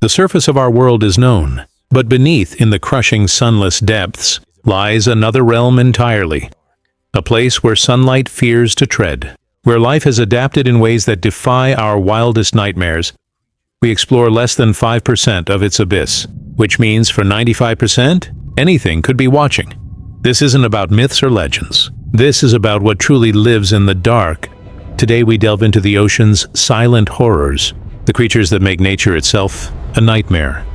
The surface of our world is known, but beneath, in the crushing sunless depths, lies another realm entirely. A place where sunlight fears to tread, where life has adapted in ways that defy our wildest nightmares. We explore less than 5% of its abyss, which means for 95%, anything could be watching. This isn't about myths or legends. This is about what truly lives in the dark. Today we delve into the ocean's silent horrors, the creatures that make nature itself a nightmare.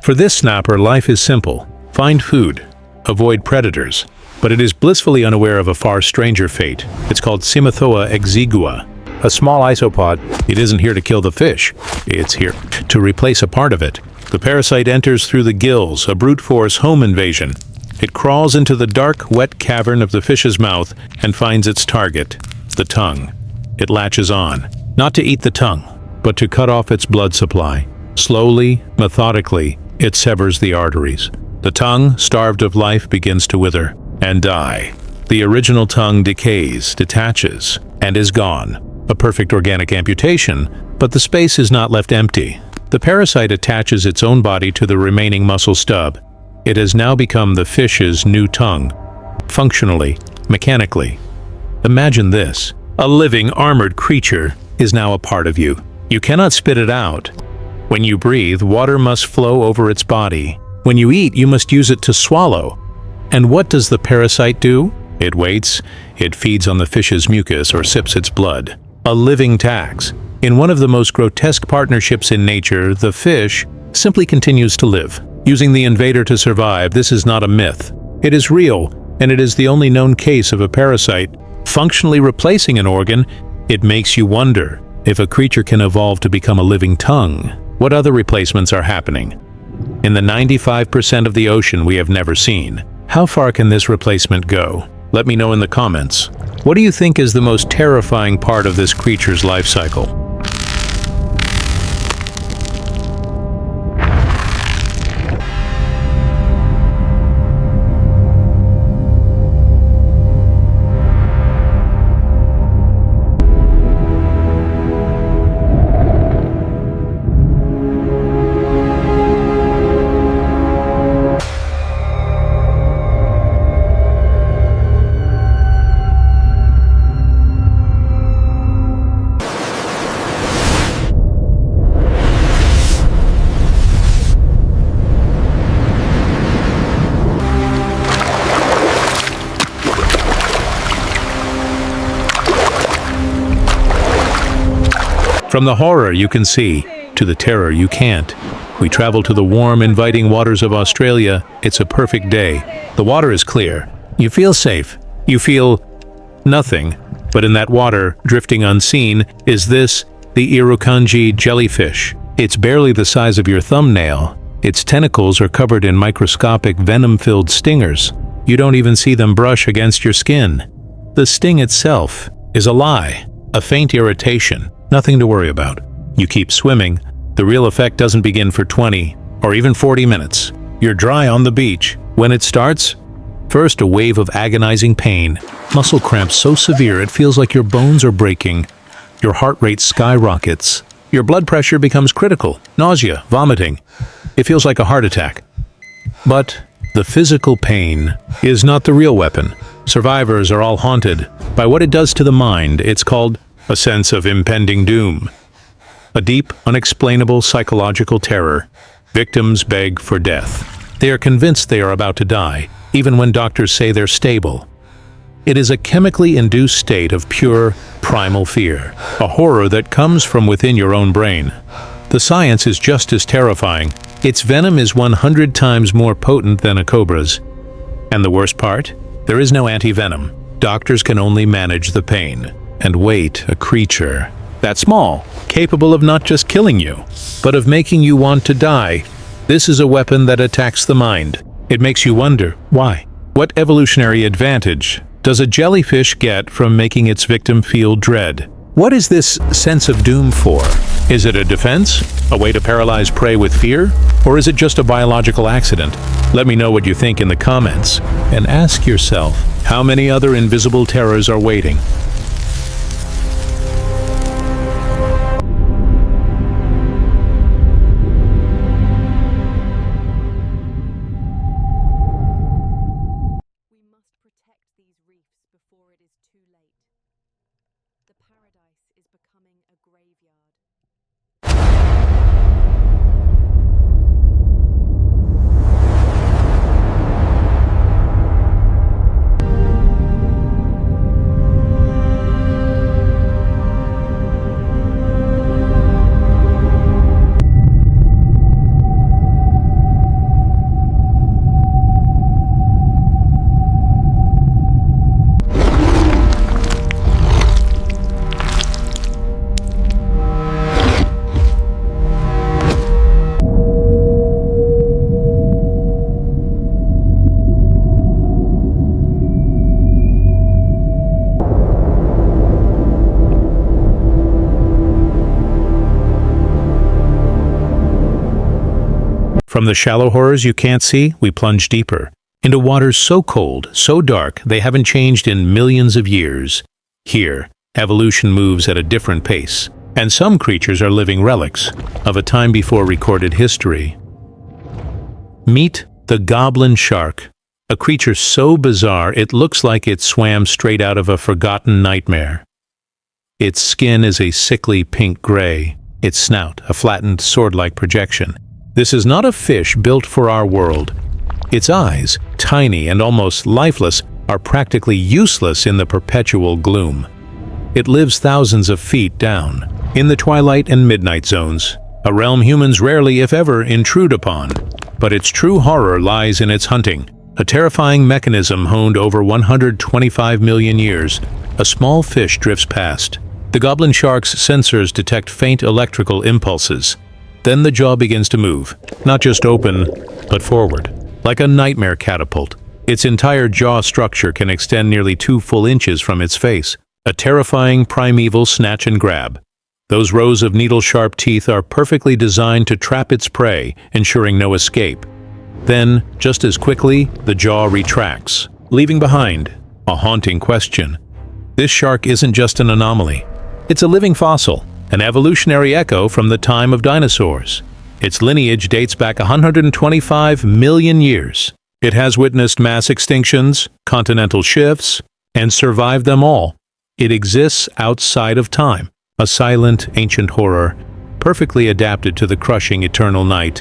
For this snapper, life is simple. Find food, avoid predators, but it is blissfully unaware of a far stranger fate. It's called Simathoa exigua, a small isopod. It isn't here to kill the fish. It's here to replace a part of it. The parasite enters through the gills, a brute force home invasion. It crawls into the dark, wet cavern of the fish's mouth and finds its target, the tongue. It latches on, not to eat the tongue, but to cut off its blood supply. Slowly, methodically, it severs the arteries. The tongue, starved of life, begins to wither and die. The original tongue decays, detaches, and is gone. A perfect organic amputation, but the space is not left empty. The parasite attaches its own body to the remaining muscle stub. It has now become the fish's new tongue, functionally, mechanically. Imagine this. A living, armored creature is now a part of you. You cannot spit it out. When you breathe, water must flow over its body. When you eat, you must use it to swallow. And what does the parasite do? It waits. It feeds on the fish's mucus or sips its blood. A living tax. In one of the most grotesque partnerships in nature, the fish simply continues to live. Using the invader to survive, this is not a myth. It is real, and it is the only known case of a parasite functionally replacing an organ. It makes you wonder, if a creature can evolve to become a living tongue, what other replacements are happening? In the 95% of the ocean we have never seen, how far can this replacement go? Let me know in the comments. What do you think is the most terrifying part of this creature's life cycle? From the horror you can see, to the terror you can't. We travel to the warm, inviting waters of Australia. It's a perfect day. The water is clear. You feel safe. You feel nothing. But in that water, drifting unseen, is this, the Irukandji jellyfish. It's barely the size of your thumbnail. Its tentacles are covered in microscopic venom-filled stingers. You don't even see them brush against your skin. The sting itself is a lie, a faint irritation. Nothing to worry about. You keep swimming. The real effect doesn't begin for 20 or even 40 minutes. You're dry on the beach. When it starts, first a wave of agonizing pain. Muscle cramps so severe it feels like your bones are breaking. Your heart rate skyrockets. Your blood pressure becomes critical. Nausea, vomiting. It feels like a heart attack. But the physical pain is not the real weapon. Survivors are all haunted by what it does to the mind. It's called a sense of impending doom. A deep, unexplainable psychological terror. Victims beg for death. They are convinced they are about to die, even when doctors say they're stable. It is a chemically induced state of pure, primal fear, a horror that comes from within your own brain. The science is just as terrifying. Its venom is 100 times more potent than a cobra's. And the worst part? There is no anti-venom. Doctors can only manage the pain. And wait, a creature that small, capable of not just killing you, but of making you want to die. This is a weapon that attacks the mind. It makes you wonder, why? What evolutionary advantage does a jellyfish get from making its victim feel dread? What is this sense of doom for? Is it a defense? A way to paralyze prey with fear? Or is it just a biological accident? Let me know what you think in the comments, and ask yourself, How many other invisible terrors are waiting? We must protect these reefs before it is too late. The paradise is becoming a graveyard. From the shallow horrors you can't see, we plunge deeper, into waters so cold, so dark, they haven't changed in millions of years. Here, evolution moves at a different pace, and some creatures are living relics of a time before recorded history. Meet the goblin shark, a creature so bizarre it looks like it swam straight out of a forgotten nightmare. Its skin is a sickly pink gray, its snout a flattened sword-like projection. This is not a fish built for our world. Its eyes, tiny and almost lifeless, are practically useless in the perpetual gloom. It lives thousands of feet down, in the twilight and midnight zones, a realm humans rarely, if ever, intrude upon. But its true horror lies in its hunting, a terrifying mechanism honed over 125 million years. A small fish drifts past. The goblin shark's sensors detect faint electrical impulses. Then the jaw begins to move, not just open, but forward, like a nightmare catapult. Its entire jaw structure can extend nearly 2 full inches from its face, a terrifying primeval snatch and grab. Those rows of needle-sharp teeth are perfectly designed to trap its prey, ensuring no escape. Then, just as quickly, the jaw retracts, leaving behind a haunting question. This shark isn't just an anomaly. It's a living fossil, an evolutionary echo from the time of dinosaurs. Its lineage dates back 125 million years. It has witnessed mass extinctions, continental shifts, and survived them all. It exists outside of time, a silent, ancient horror, perfectly adapted to the crushing eternal night.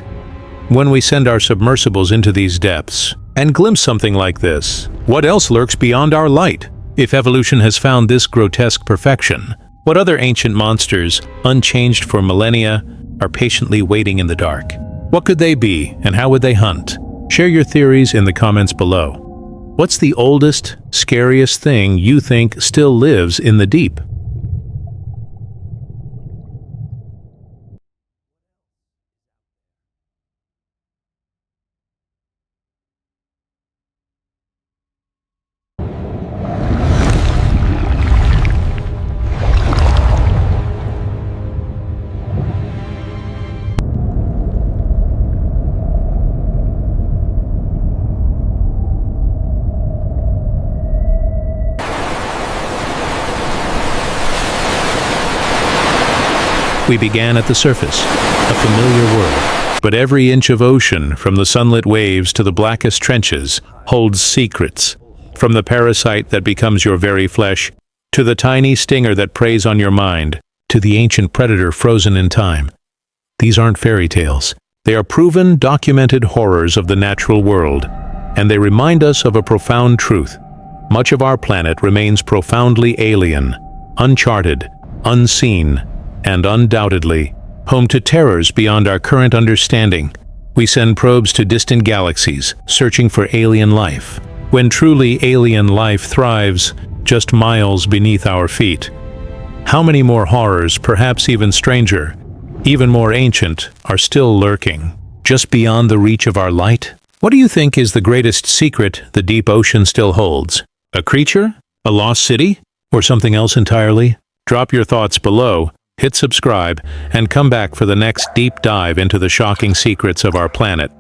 When we send our submersibles into these depths and glimpse something like this, what else lurks beyond our light? If evolution has found this grotesque perfection, what other ancient monsters, unchanged for millennia, are patiently waiting in the dark? What could they be, and how would they hunt? Share your theories in the comments below. What's the oldest, scariest thing you think still lives in the deep? We began at the surface, a familiar world. But every inch of ocean, from the sunlit waves to the blackest trenches, holds secrets. From the parasite that becomes your very flesh, to the tiny stinger that preys on your mind, to the ancient predator frozen in time. These aren't fairy tales. They are proven, documented horrors of the natural world, and they remind us of a profound truth. Much of our planet remains profoundly alien, uncharted, unseen, and undoubtedly home to terrors beyond our current understanding. We send probes to distant galaxies, searching for alien life, when truly alien life thrives just miles beneath our feet. How many more horrors, perhaps even stranger, even more ancient, are still lurking, just beyond the reach of our light? What do you think is the greatest secret the deep ocean still holds? A creature? A lost city? Or something else entirely? Drop your thoughts below. Hit subscribe, and come back for the next deep dive into the shocking secrets of our planet.